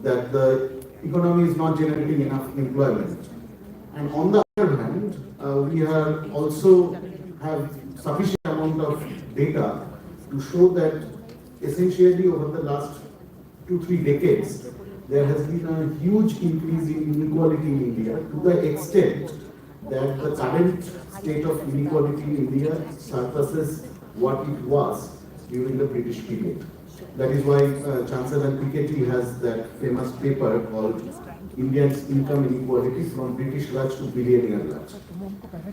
that the economy is not generating enough employment. And on the other hand, we have also have sufficient amount of data to show that essentially over the last 2-3 decades, there has been a huge increase in inequality in India to the extent that the current state of inequality in India surpasses what it was during the British period. That is why Chancellor Piketty has that famous paper called India's Income Inequality from British Raj to Billionaire Raj.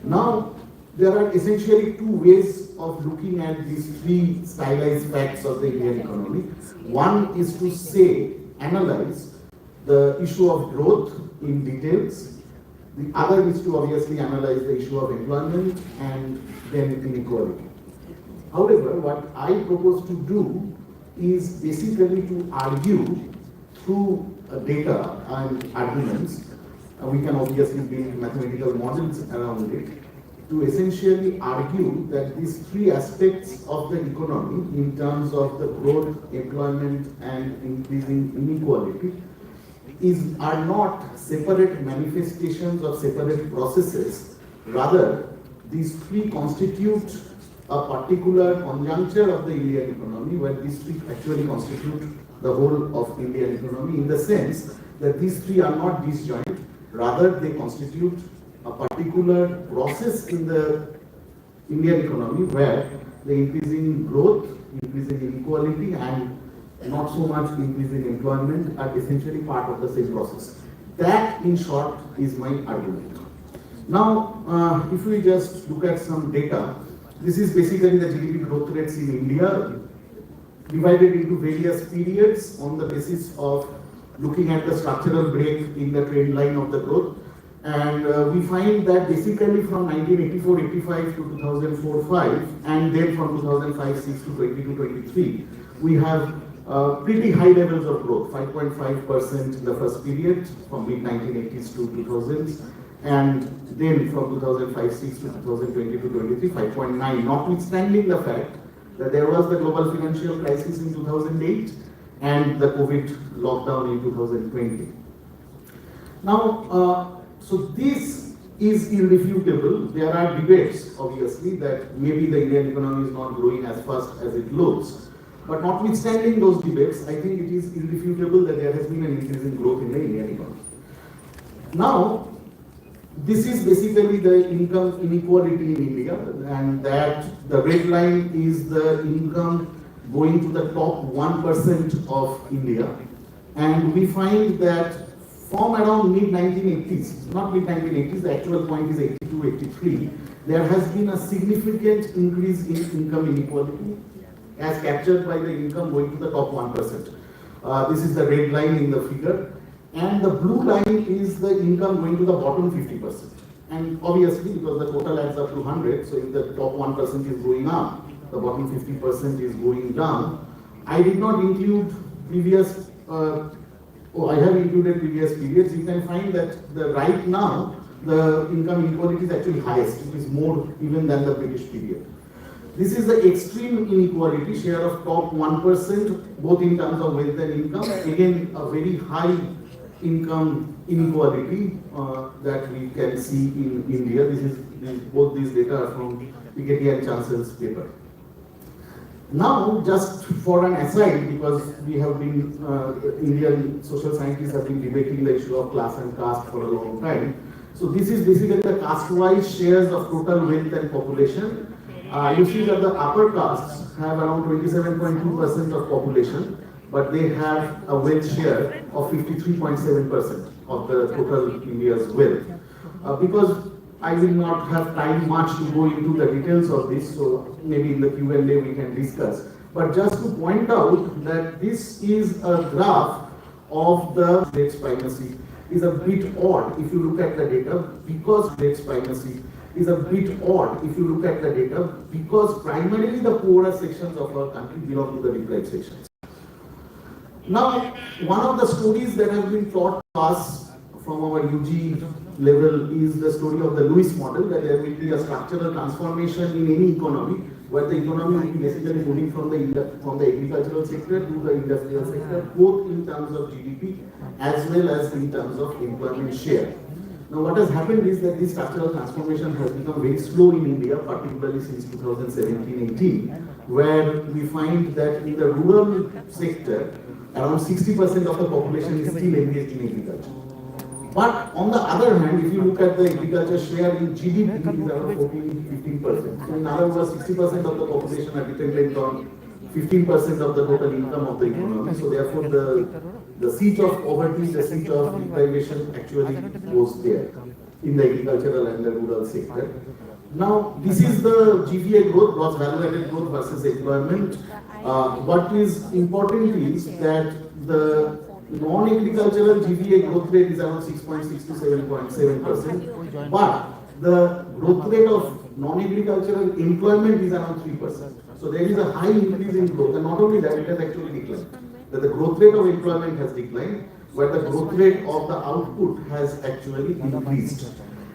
Now, there are essentially two ways of looking at these three stylized facts of the Indian economy. One is to analyze the issue of growth in details. The other is to obviously analyze the issue of employment and then inequality. However, what I propose to do is basically to argue through data and arguments. We can obviously build mathematical models around it to essentially argue that these three aspects of the economy in terms of the growth, employment and increasing inequality are not separate manifestations of separate processes. Rather, these three constitute a particular conjuncture of the Indian economy, where these three actually constitute the whole of Indian economy, in the sense that these three are not disjoint, rather they constitute a particular process in the Indian economy where the increasing growth, increasing inequality and not so much increasing employment are essentially part of the same process. That, in short, is my argument. Now, if we just look at some data, this is basically the GDP growth rates in India divided into various periods on the basis of looking at the structural break in the trend line of the growth. And we find that basically from 1984-85 to 2004-5 and then from 2005-6 to 22-23, we have pretty high levels of growth, 5.5% in the first period from mid-1980s to 2000s, and then from 2005-6 to 2020-23, 5.9, notwithstanding the fact that there was the global financial crisis in 2008 and the COVID lockdown in 2020. Now, so this is irrefutable. There are debates, obviously, that maybe the Indian economy is not growing as fast as it looks. But notwithstanding those debates, I think it is irrefutable that there has been an increase in growth in the Indian economy. Now, this is basically the income inequality in India, and that the red line is the income going to the top 1% of India. And we find that from around mid-1980s, not mid-1980s, the actual point is 82, 83, there has been a significant increase in income inequality as captured by the income going to the top 1%. This is the red line in the figure. And the blue line is the income going to the bottom 50%. And obviously, because the total adds up to 100, so if the top 1% is going up, the bottom 50% is going down. I did not include previous, I have included previous periods. You can find that right now, the income inequality is actually highest. It is more even than the British period. This is the extreme inequality, share of top 1%, both in terms of wealth and income. Again, a very high income inequality that we can see in India. Both these data are from Piketty and Chancellor's paper. Now, just for an aside, because we have been, Indian social scientists have been debating the issue of class and caste for a long time. So this is basically the caste-wise shares of total wealth and population. You see that the upper castes have around 27.2% of population, but they have a wealth share of 53.7% of the total India's wealth. Because I will not have time much to go into the details of this, so maybe in the Q&A we can discuss. But just to point out that this is a graph of the rates primacy is a bit odd if you look at the data, because rates primacy is a bit odd if you look at the data, because primarily the poorer sections of our country belong to the deprived sections. Now, one of the stories that have been taught to us from our UG level is the story of the Lewis model, that there will be a structural transformation in any economy where the economy will be basically moving from the agricultural sector to the industrial sector, both in terms of GDP as well as in terms of employment share. Now, what has happened is that this structural transformation has become very slow in India, particularly since 2017-18, where we find that in the rural sector, around 60% of the population is still engaged in agriculture. But on the other hand, if you look at the agriculture share in GDP, it is around 14-15%. So in other words, 60% of the population are dependent on 15% of the total income of the economy. So therefore, the seat of poverty, the seat of deprivation actually goes there in the agricultural and the rural sector. Now, this is the GVA growth, gross value added growth versus employment. What is important is that the non-agricultural GVA growth rate is around 6.6 to 7.7%, but the growth rate of non-agricultural employment is around 3%. So there is a high increase in growth, and not only that, it has actually declined. That the growth rate of employment has declined, but the growth rate of the output has actually increased.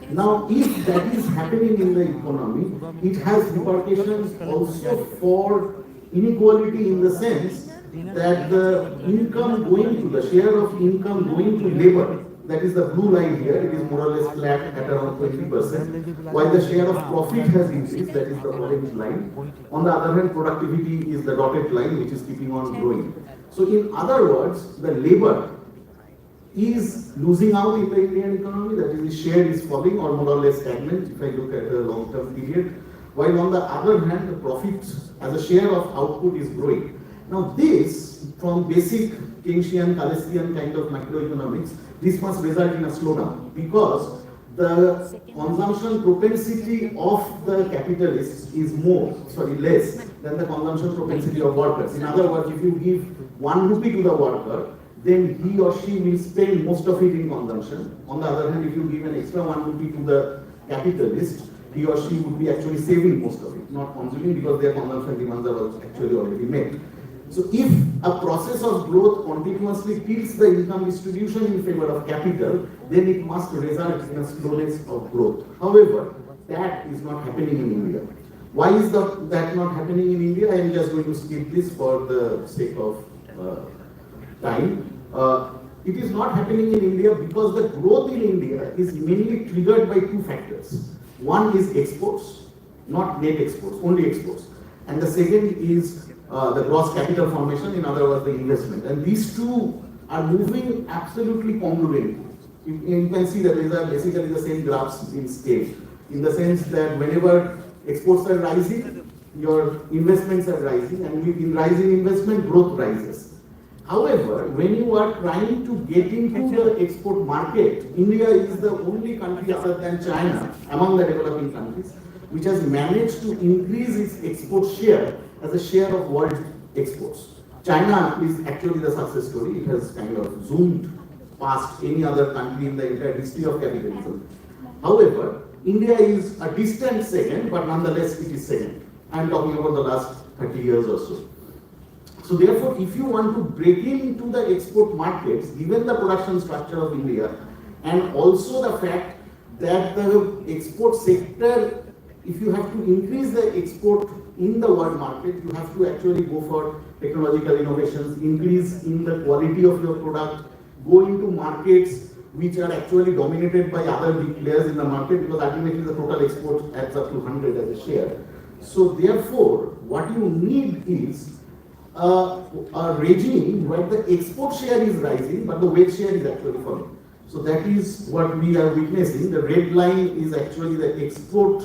Now, if that is happening in the economy, it has repercussions also for inequality in the sense that the income going to, the share of income going to labor, that is the blue line here, it is more or less flat at around 20%, while the share of profit has increased, that is the orange line. On the other hand, productivity is the dotted line, which is keeping on growing. So in other words, the labor is losing out in the Indian economy, that is, the share is falling or more or less stagnant if I look at the long-term period, while on the other hand, the profit as a share of output is growing. Now this, from basic Keynesian, Kalesian kind of macroeconomics, this must result in a slowdown because the consumption propensity of the capitalists is less than the consumption propensity of workers. In other words, if you give 1 rupee to the worker, then he or she will spend most of it in consumption. On the other hand, if you give an extra 1 rupee to the capitalist, he or she would be actually saving most of it, not consuming because their consumption demands are actually already met. So if a process of growth continuously tilts the income distribution in favor of capital, then it must result in a slowness of growth. However, that is not happening in India. Why is that not happening in India? I am just going to skip this for the sake of time. It is not happening in India because the growth in India is mainly triggered by two factors. One is exports, not net exports, only exports. And the second is the gross capital formation, in other words, the investment. And these two are moving absolutely congruently. You can see that these are basically the same graphs in scale, in the sense that whenever exports are rising, your investments are rising, and in rising investment, growth rises. However, when you are trying to get into the export market, India is the only country other than China among the developing countries which has managed to increase its export share as a share of world exports. China is actually the success story. It has kind of zoomed past any other country in the entire history of capitalism. However, India is a distant second, but nonetheless it is second. I am talking about the last 30 years or so. So therefore, if you want to break into the export markets, given the production structure of India, and also the fact that the export sector, if you have to increase the export in the world market, you have to actually go for technological innovations, increase in the quality of your product, go into markets which are actually dominated by other big players in the market, because ultimately the total export adds up to 100 as a share. So therefore, what you need is a regime where the export share is rising, but the wage share is actually falling. So that is what we are witnessing. The red line is actually the export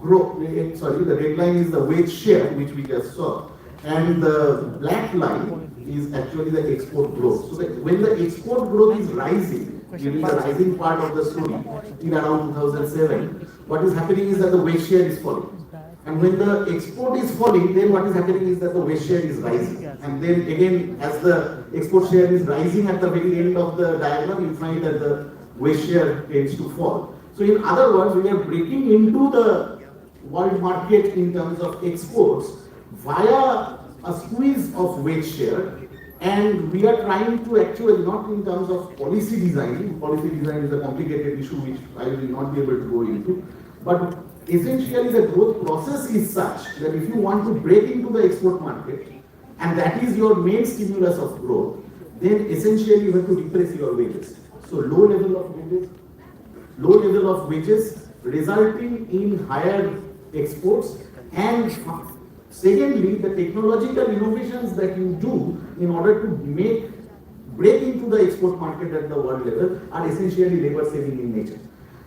growth, the red line is the wage share, which we just saw. And the black line is actually the export growth. So that when the export growth is rising, during the rising part of the story, in around 2007, what is happening is that the wage share is falling. And when the export is falling, then what is happening is that the wage share is rising. And then again, as the export share is rising at the very end of the diagram, you find that the wage share tends to fall. So in other words, we are breaking into the world market in terms of exports via a squeeze of wage share. And we are trying to actually, not in terms of policy design is a complicated issue which I will not be able to go into, but essentially the growth process is such that if you want to break into the export market, and that is your main stimulus of growth, then essentially you have to depress your wages. So low level of wages resulting in higher exports, and secondly, the technological innovations that you do in order to break into the export market at the world level are essentially labor saving in nature.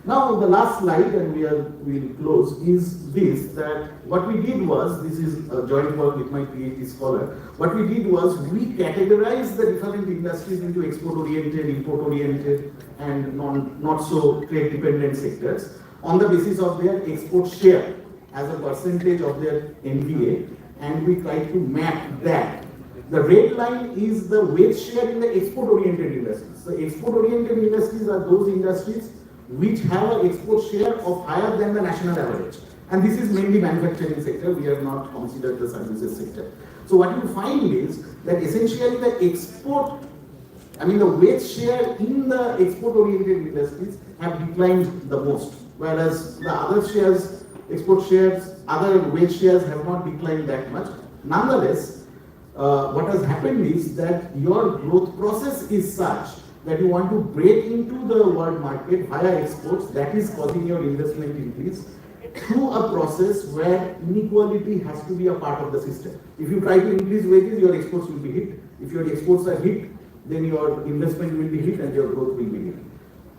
Now the last slide, and we'll close, is this, that what we did was, this is a joint work with my PhD scholar, what we did was we categorized the different industries into export oriented, import oriented, and not so trade dependent sectors on the basis of their export share as a percentage of their NVA, and we tried to map that. The red line is the wage share in the export oriented industries. The export oriented industries are those industries which have an export share of higher than the national average. And this is mainly manufacturing sector, we have not considered the services sector. So what you find is that essentially the wage share in the export oriented industries have declined the most, whereas the other shares, export shares, other wage shares have not declined that much. Nonetheless, what has happened is that your growth process is such that you want to break into the world market via exports, that is causing your investment increase through a process where inequality has to be a part of the system. If you try to increase wages, your exports will be hit. If your exports are hit, then your investment will be hit and your growth will be hit.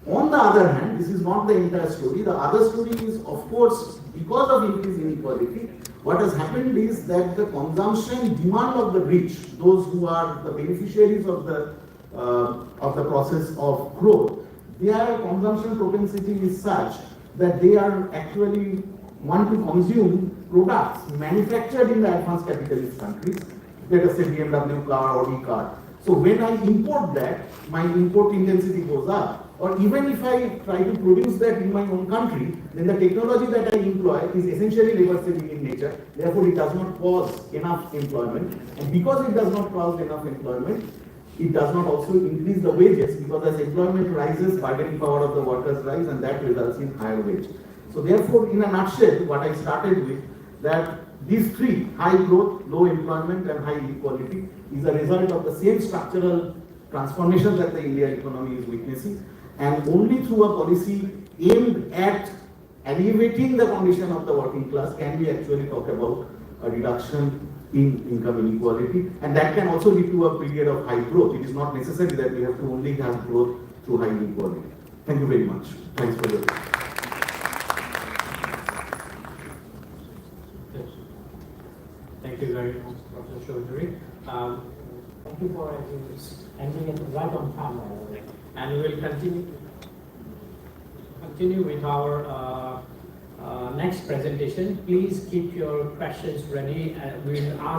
On the other hand, this is not the entire story. The other story is, of course, because of increased inequality, what has happened is that the consumption demand of the rich, those who are the beneficiaries of the process of growth, their consumption propensity is such that they are actually want to consume products manufactured in the advanced capitalist countries, let us say BMW car, Audi car. So when I import that, my import intensity goes up. Or even if I try to produce that in my own country, then the technology that I employ is essentially labor saving in nature. Therefore, it does not cause enough employment. And because it does not cause enough employment, it does not also increase the wages, because as employment rises, bargaining power of the workers rise, and that results in higher wage. So therefore, in a nutshell, what I started with, that these three, high growth, low employment, and high inequality, is a result of the same structural transformation that the Indian economy is witnessing, and only through a policy aimed at alleviating the condition of the working class can we actually talk about a reduction in income inequality, and that can also lead to a period of high growth. It is not necessary that we have to only have growth through high inequality. Thank you very much. Thanks for your time. Thank you very much, Professor Chaudhary. Thank you for ending it right on time. And we will continue with our next presentation. Please keep your questions ready, and we'll ask